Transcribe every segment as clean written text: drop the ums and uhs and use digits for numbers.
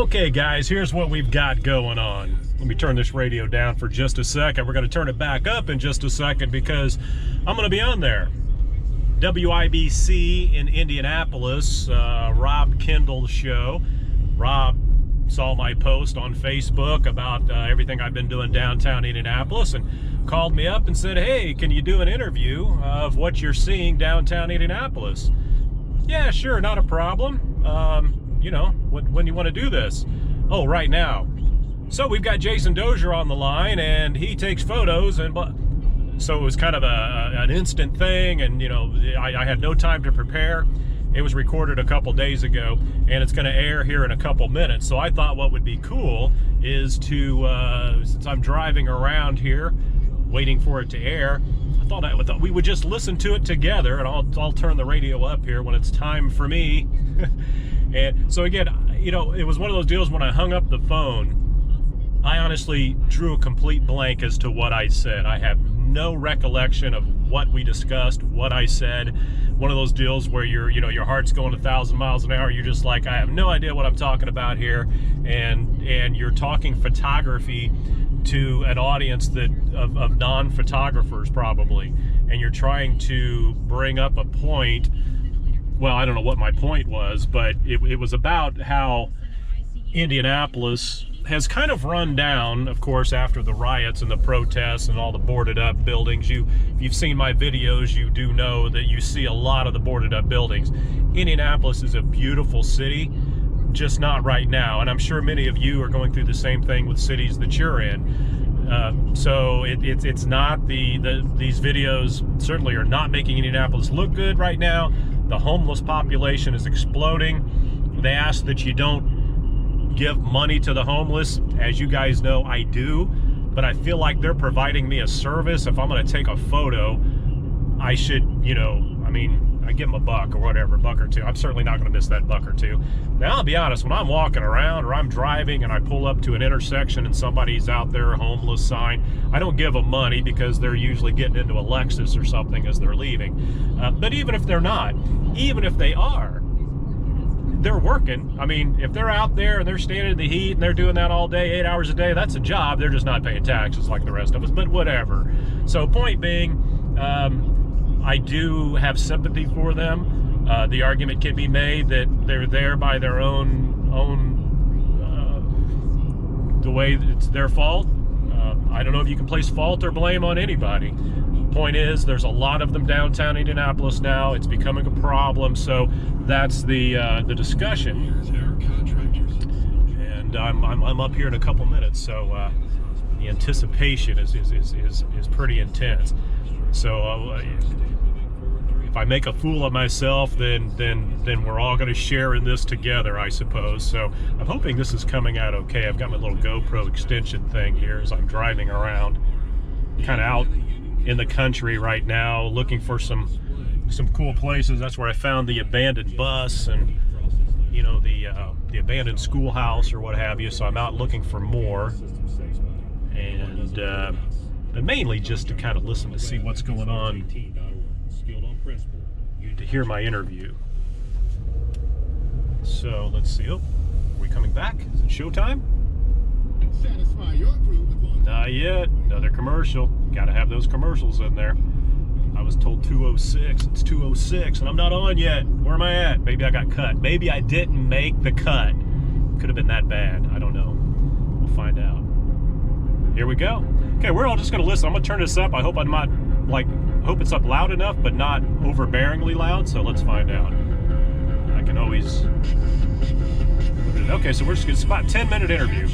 Okay, guys, here's what we've got going on. Let me turn this radio down for just a second. We're going to turn it back up in just a second because I'm going to be on there. WIBC in Indianapolis, Rob Kendall Show. Rob saw my post on Facebook about everything I've been doing downtown Indianapolis and called me up and said, hey, can you do an interview of what you're seeing downtown Indianapolis? Yeah, sure, not a problem. You know, when you want to do this? Oh, right now. So we've got Jason Dozier on the line, and he takes photos, and so it was kind of an instant thing, and you know, I had no time to prepare. It was recorded a couple days ago, and it's going to air here in a couple minutes. So I thought what would be cool is to, since I'm driving around here, waiting for it to air, I thought we would just listen to it together, and I'll turn the radio up here when it's time for me. And so again, you know, it was one of those deals when I hung up the phone, I honestly drew a complete blank as to what I said. I have no recollection of what we discussed, what I said. One of those deals where your heart's going 1,000 miles an hour. You're just like, I have no idea what I'm talking about here. And you're talking photography to an audience of non-photographers probably. And you're trying to bring up a point. Well, I don't know what my point was, but it was about how Indianapolis has kind of run down, of course, after the riots and the protests and all the boarded up buildings. If you've seen my videos, you do know that you see a lot of the boarded up buildings. Indianapolis is a beautiful city, just not right now. And I'm sure many of you are going through the same thing with cities that you're in. So it's not these videos certainly are not making Indianapolis look good right now. The homeless population is exploding. They ask that you don't give money to the homeless. As you guys know, I do, but I feel like they're providing me a service. If I'm going to take a photo, I should, you know, I mean, I give them a buck or whatever, a buck or two. I'm certainly not going to miss that buck or two. Now, I'll be honest, when I'm walking around or I'm driving and I pull up to an intersection and somebody's out there, a homeless sign, I don't give them money because they're usually getting into a Lexus or something as they're leaving. But even if they're not, even if they are, they're working. I mean, if they're out there and they're standing in the heat and they're doing that all day, 8 hours a day, that's a job. They're just not paying taxes like the rest of us, but whatever. So point being, I do have sympathy for them. The argument can be made that they're there by their own the way it's their fault. I don't know if you can place fault or blame on anybody. Point is, there's a lot of them downtown Indianapolis now. It's becoming a problem, so that's the discussion. And I'm up here in a couple minutes, so the anticipation is pretty intense. So if I make a fool of myself, then we're all going to share in this together, I suppose. So I'm hoping this is coming out okay. I've got my little GoPro extension thing here as I'm driving around, kind of out in the country right now, looking for some cool places. That's where I found the abandoned bus and, you know, the abandoned schoolhouse or what have you. So I'm out looking for more, and but mainly just to kind of listen to see what's going on, to hear my interview. So let's see. Oh, are we coming back? Is it showtime? Not yet. Another commercial. Got to have those commercials in there. I was told 2:06. It's 2:06 and I'm not on yet. Where am I at? Maybe I got cut. Maybe I didn't make the cut. Could have been that bad. I don't know. We'll find out. Here we go. Okay, we're all just going to listen. I'm going to turn this up. I hope I'm not, hope it's up loud enough, but not overbearingly loud. So let's find out. I can always... Okay, so it's about a 10-minute interview.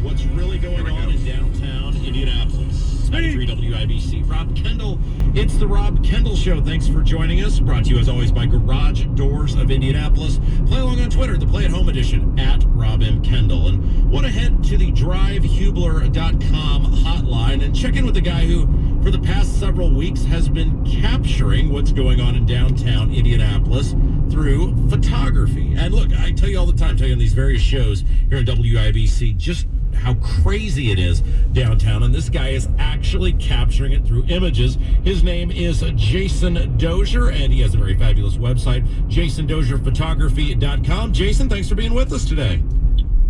What's really going on in downtown Indianapolis? 93 WIBC. Rob Kendall. It's the Rob Kendall Show. Thanks for joining us. Brought to you as always by Garage Doors of Indianapolis. Play along on Twitter, the Play at Home edition at Rob M. Kendall. And want to head to the drivehubler.com hotline and check in with the guy who, for the past several weeks, has been capturing what's going on in downtown Indianapolis through photography. And look, I tell you all the time, tell you on these various shows here on WIBC, just how crazy it is downtown, and this guy is actually capturing it through images. His name is Jason Dozier, and he has a very fabulous website, jasondozierphotography.com. Jason, thanks for being with us today.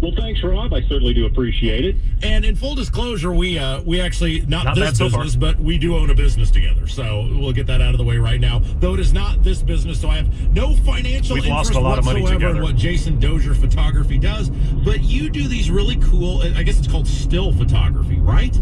Well, thanks, Rob. I certainly do appreciate it. And in full disclosure, we actually, not this bad so far. business, but we do own a business together. So we'll get that out of the way right now. Though it is not this business, so I have no financial We've interest lost a lot of money whatsoever in together. what Jason Dozier Photography does. But you do these really cool, I guess it's called still photography, right?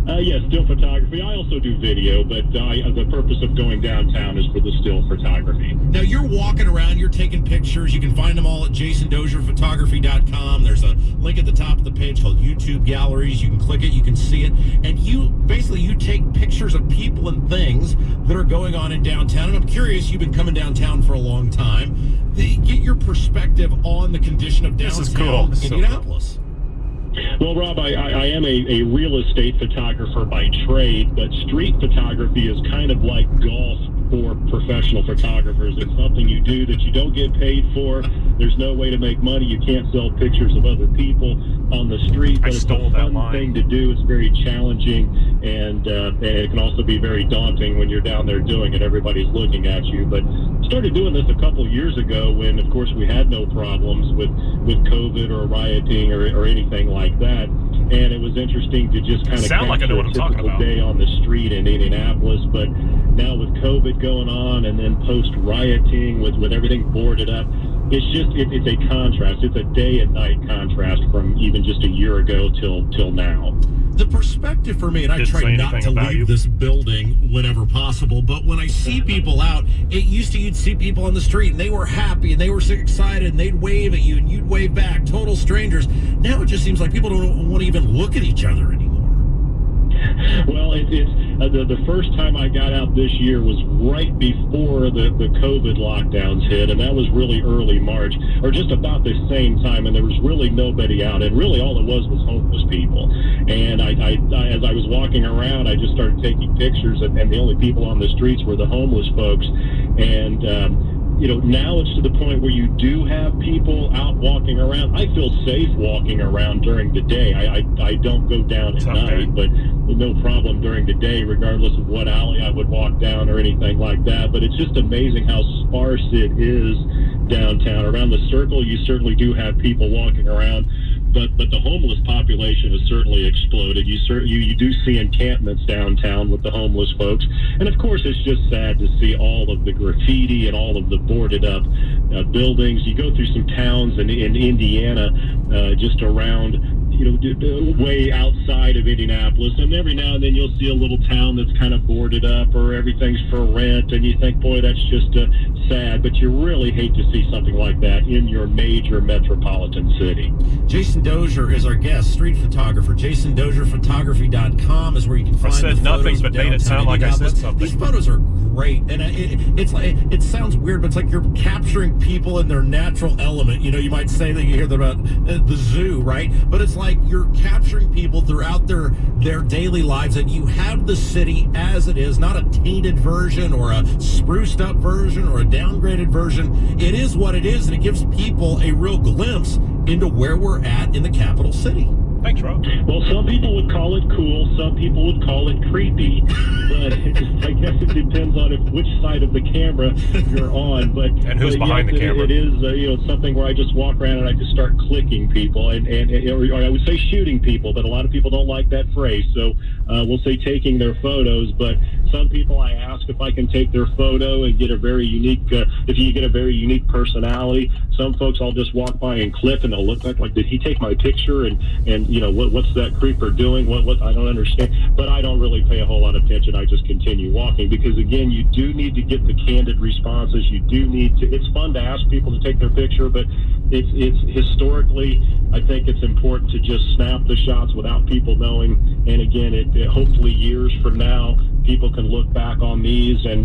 Yes, still photography. I also do video, but the purpose of going downtown is for the still photography. Now, you're walking around, you're taking pictures. You can find them all at jasondozierphotography.com. There's a link at the top of the page called YouTube Galleries. You can click it, you can see it. And you take pictures of people and things that are going on in downtown. And I'm curious, you've been coming downtown for a long time. Get your perspective on the condition of downtown This is cool. This is so Indianapolis. Well, Rob, I am a real estate photographer by trade, but street photography is kind of like golf for professional photographers. It's something you do that you don't get paid for. There's no way to make money. You can't sell pictures of other people on the street, but it's a fun thing to do. It's very challenging, and it can also be very daunting when you're down there doing it. Everybody's looking at you. But started doing this a couple years ago when, of course, we had no problems with COVID or rioting or anything like that. And it was interesting to just kind of capture a typical day on the street in Indianapolis. But now with COVID going on and then post-rioting with everything boarded up, it's a contrast. It's a day and night contrast from even just a year ago till now. The perspective for me, and I try not to leave this building whenever possible, but when I see people out, it used to, you'd see people on the street and they were happy and they were so excited and they'd wave at you and you'd wave back, total strangers. Now it just seems like people don't want to even look at each other anymore. Well, the first time I got out this year was right before the COVID lockdowns hit, and that was really early March, or just about the same time, and there was really nobody out, and really all it was homeless people. And I as I was walking around, I just started taking pictures, and the only people on the streets were the homeless folks. And now it's to the point where you do have people out walking around. I feel safe walking around during the day. I don't go down at night, but no problem during the day, regardless of what alley I would walk down or anything like that. But it's just amazing how sparse it is downtown. Around the Circle, you certainly do have people walking around. But the homeless population has certainly exploded. You do see encampments downtown with the homeless folks. And, of course, it's just sad to see all of the graffiti and all of the boarded-up buildings. You go through some towns in Indiana just around, way outside of Indianapolis, and every now and then you'll see a little town that's kind of boarded up or everything's for rent, and you think, boy, that's just sad, but you really hate to see something like that in your major metropolitan city. Jason Dozier is our guest, street photographer. JasonDozierPhotography.com is where you can find the photos. I said nothing, but made it sound like I said something. These photos are great, and it sounds weird, but it's like you're capturing people in their natural element. You might say that you hear about the zoo, right? But it's like you're capturing people throughout their daily lives, and you have the city as it is, not a tainted version or a spruced up version or a downgraded version. It is what it is, and it gives people a real glimpse into where we're at in the capital city. Thanks, Rob. Well, some people would call it cool. Some people would call it creepy. But I guess it depends on which side of the camera you're on. And who's behind the camera. It is something where I just walk around and I just start clicking people, or I would say shooting people, but a lot of people don't like that phrase. So we'll say taking their photos. But some people I ask if I can take their photo and get a very unique, if you get a very unique personality. Some folks I'll just walk by and click, and they'll look like, did he take my picture? And what's that creeper doing? What I don't understand. But I don't really pay a whole lot of attention. I just continue walking because, again, you do need to get the candid responses. You do need to. It's fun to ask people to take their picture, but it's historically, I think it's important to just snap the shots without people knowing. And again, it hopefully years from now, people can look back on these and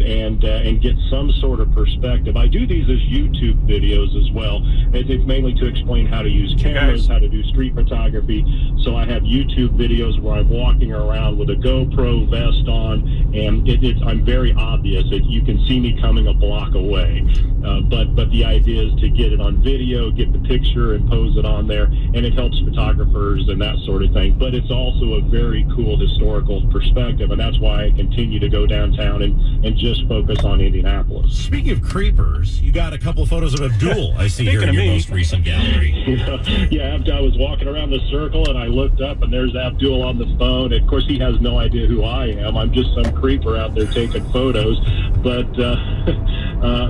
get some sort of perspective. I do these as YouTube videos as well. It's mainly to explain how to use cameras, how to do street photography. So I have YouTube videos where I'm walking around with a GoPro vest on, and I'm very obvious that you can see me coming a block away. But the idea is to get it on video, get the picture, and pose it on there, and it helps photographers and that sort of thing. But it's also a very cool historical perspective, and that's why I can continue to go downtown and just focus on Indianapolis. Speaking of creepers, you got a couple of photos of Abdul I see here in your most recent gallery. Yeah, after I was walking around the circle and I looked up and there's Abdul on the phone. Of course, he has no idea who I am. I'm just some creeper out there taking photos. But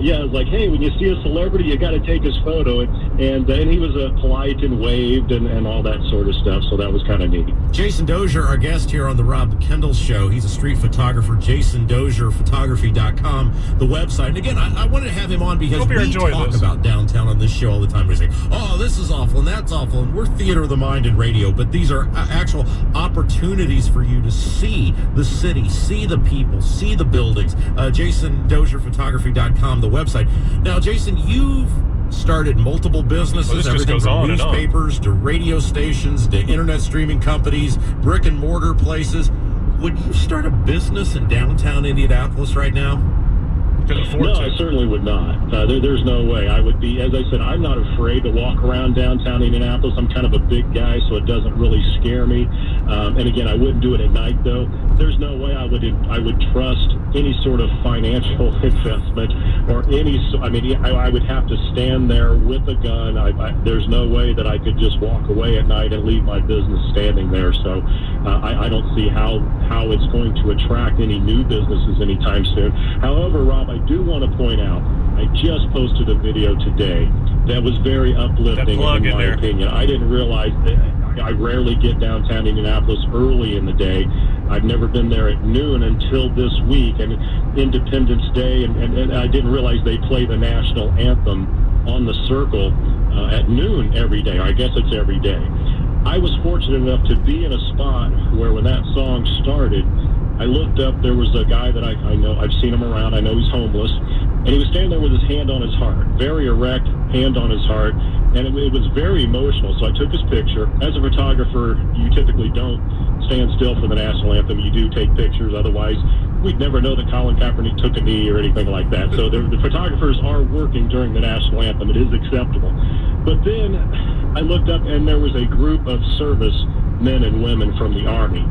yeah, I was like, hey, when you see a celebrity, you got to take his photo. And he was polite and waved and all that sort of stuff. So that was kind of neat. Jason Dozier, our guest here on the Rob Kendall Show. He's a street photographer. JasonDozierPhotography.com, the website. And again, I wanted to have him on because we talk about downtown on this show all the time. We say, oh, this is awful and that's awful. And we're theater of the mind and radio. But these are actual opportunities for you to see the city, see the people, see the buildings. JasonDozierPhotography.com, the website. Now, Jason, you've started multiple businesses, everything from newspapers to radio stations to internet streaming companies, brick and mortar places. Would you start a business in downtown Indianapolis right now? No, I certainly would not. There's no way. I would be, as I said, I'm not afraid to walk around downtown Indianapolis. I'm kind of a big guy, so it doesn't really scare me. And again, I wouldn't do it at night, though. There's no way I would trust any sort of financial investment or any. I mean, I would have to stand there with a gun. There's no way that I could just walk away at night and leave my business standing there. So I don't see how it's going to attract any new businesses anytime soon. However, Rob, I do want to point out, I just posted a video today that was very uplifting in my opinion. I didn't realize that I rarely get downtown Indianapolis early in the day. I've never been there at noon until this week, and Independence Day, and I didn't realize they play the national anthem on the circle at noon every day. I guess it's every day. I was fortunate enough to be in a spot where when that song started, I looked up, there was a guy that I know, I've seen him around, I know he's homeless, and he was standing there with his hand on his heart, very erect, hand on his heart, and it was very emotional, so I took his picture. As a photographer, you typically don't stand still for the national anthem, you do take pictures, otherwise we'd never know that Colin Kaepernick took a knee or anything like that. So the photographers are working during the national anthem, it is acceptable. But then I looked up and there was a group of service men and women from the Army.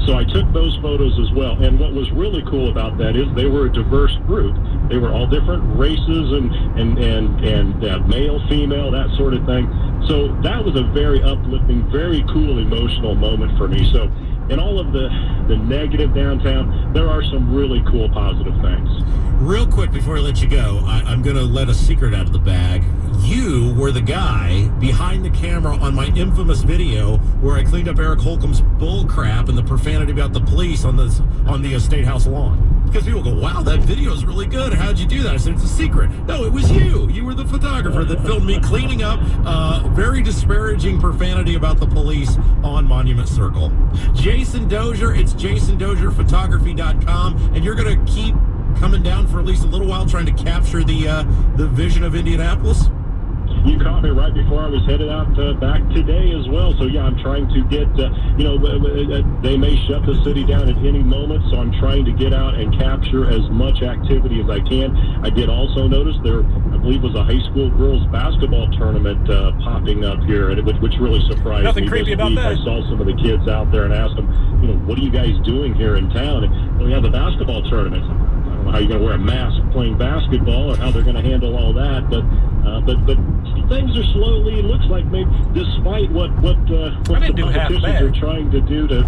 So I took those photos as well. And what was really cool about that is they were a diverse group. They were all different races and male, female, that sort of thing. So that was a very uplifting, very cool, emotional moment for me. So in all of the negative downtown, there are some really cool, positive things. Real quick before I let you go, I'm going to let a secret out of the bag. You were the guy behind the camera on my infamous video where I cleaned up Eric Holcomb's bull crap and the profanity about the police on the State House lawn. Because people go, wow, that video is really good. How'd you do that? I said, it's a secret. No, it was you. You were the photographer that filmed me cleaning up very disparaging profanity about the police on Monument Circle. Jason Dozier, it's JasonDozierPhotography.com, and you're going to keep coming down for at least a little while trying to capture the vision of Indianapolis? You caught me right before I was headed out back today as well. So, yeah, I'm trying to get, they may shut the city down at any moment, so I'm trying to get out and capture as much activity as I can. I did also notice there, I believe, was a high school girls basketball tournament popping up here, which really surprised me. Nothing creepy about that. I saw some of the kids out there and asked them, what are you guys doing here in town? And we have a basketball tournament. I don't know how you're going to wear a mask playing basketball or how they're going to handle all that, but things are slowly, it looks like maybe despite what the politicians are trying to do to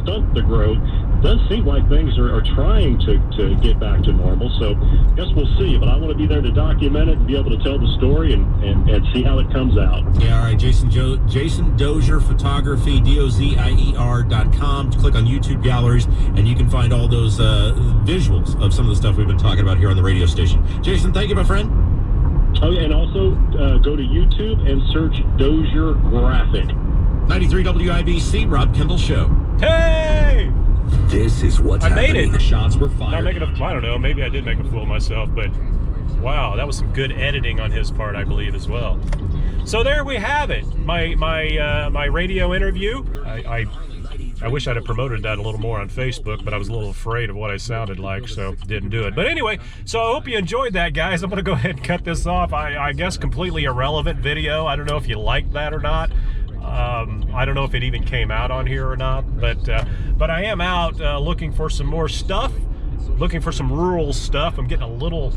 stunt the growth, it does seem like things are trying to get back to normal. So I guess we'll see, but I want to be there to document it and be able to tell the story and see how it comes out. Yeah, all right, Jason Dozier Photography, DOZIER.com. Click on YouTube galleries and you can find all those visuals of some of the stuff we've been talking about here on the radio station. Jason, thank you, my friend. Oh, yeah, and also go to YouTube and search Dozier Graphic. 93 WIBC, Rob Kendall Show. Hey! This is what's happening. I made it. The shots were fired. I don't know. Maybe I did make a fool of myself, but wow, that was some good editing on his part, I believe, as well. So there we have it. My radio interview. I wish I'd have promoted that a little more on Facebook, but I was a little afraid of what I sounded like, so didn't do it. But anyway, so I hope you enjoyed that, guys. I'm going to go ahead and cut this off. I guess completely irrelevant video. I don't know if you liked that or not. I don't know if it even came out on here or not, but I am out looking for some more stuff, looking for some rural stuff. I'm getting a little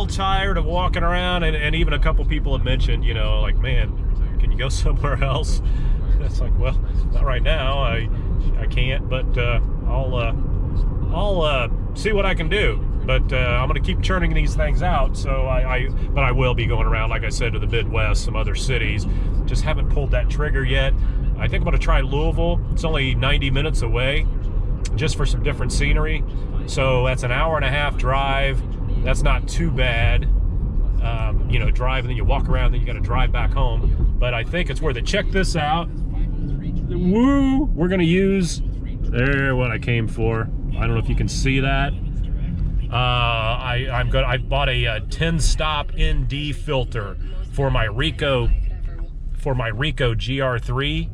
tired of walking around, and even a couple people have mentioned, you know, like, man, can you go somewhere else? It's like, well, not right now. I can't, but I'll see what I can do. But I'm going to keep churning these things out. So but I will be going around, like I said, to the Midwest, some other cities. Just haven't pulled that trigger yet. I think I'm going to try Louisville. It's only 90 minutes away, just for some different scenery. So that's an hour-and-a-half drive. That's not too bad. You know, drive and then you walk around, then you got to drive back home. But I think it's worth it. Check this out. Woo! We're going to use what I came for. I don't know if you can see that. I bought a 10-stop ND filter for my Rico GR3.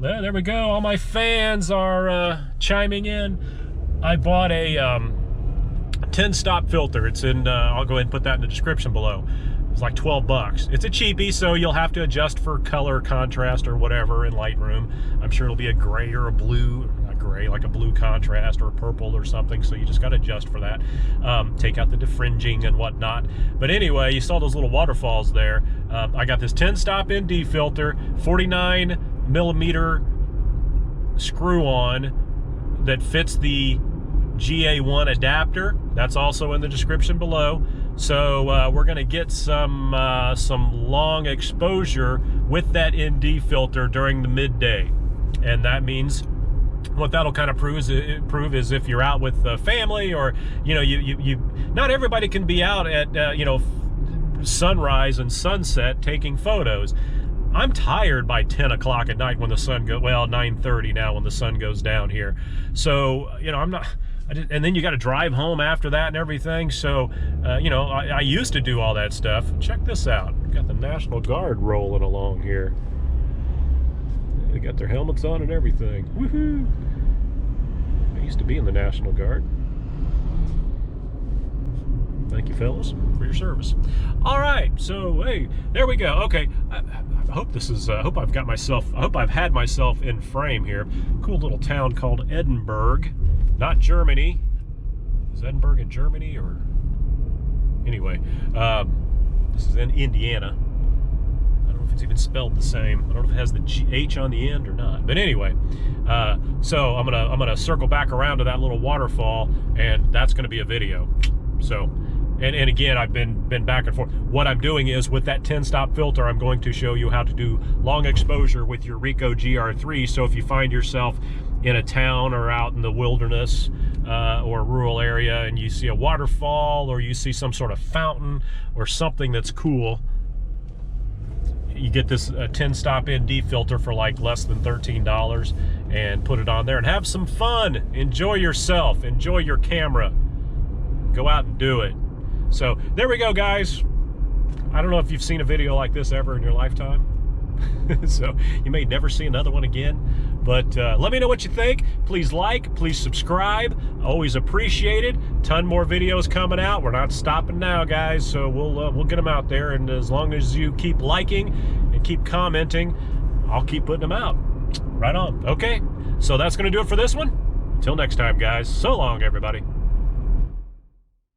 There we go. All my fans are chiming in. I bought a 10-stop filter. It's in. I'll go ahead and put that in the description below. It's like 12 bucks. It's a cheapie, so you'll have to adjust for color contrast or whatever in Lightroom. I'm sure it'll be a gray or a blue. Gray, like a blue contrast or a purple or something, so you just got to adjust for that. Take out the defringing and whatnot. But anyway, you saw those little waterfalls there. I got this 10-stop ND filter, 49mm screw-on that fits the GA1 adapter. That's also in the description below. So we're going to get some long exposure with that ND filter during the midday, and that means what that'll kind of prove is if you're out with family, or you know, you not everybody can be out at you know, sunrise and sunset taking photos. I'm tired by 10 o'clock at night when the sun goes, well, 9:30 now when the sun goes down here. So you know, and then you got to drive home after that and everything. So you know, I used to do all that stuff. Check this out. Got the National Guard rolling along here. They got their helmets on and everything. Woohoo! I used to be in the National Guard. Thank you, fellas, for your service. All right, so hey, there we go. Okay, I hope this is. I hope I've had myself in frame here. Cool little town called Edinburgh, not Germany. Is Edinburgh in Germany or? Anyway, this is in Indiana. It's even spelled the same. I don't know if it has the H on the end or not. But anyway, so I'm gonna circle back around to that little waterfall, and that's gonna be a video. So, and again, I've been back and forth. What I'm doing is, with that 10-stop filter, I'm going to show you how to do long exposure with your Rico GR3. So if you find yourself in a town or out in the wilderness or a rural area, and you see a waterfall, or you see some sort of fountain or something that's cool, you get this 10-stop ND filter for like less than $13 and put it on there and have some fun. Enjoy yourself. Enjoy your camera. Go out and do it. So there we go, guys. I don't know if you've seen a video like this ever in your lifetime. So you may never see another one again. But let me know what you think. Please like, please subscribe. Always appreciate it. Ton more videos coming out. We're not stopping now, guys. So we'll get them out there. And as long as you keep liking and keep commenting, I'll keep putting them out. Right on. Okay. So that's going to do it for this one. Until next time, guys. So long, everybody.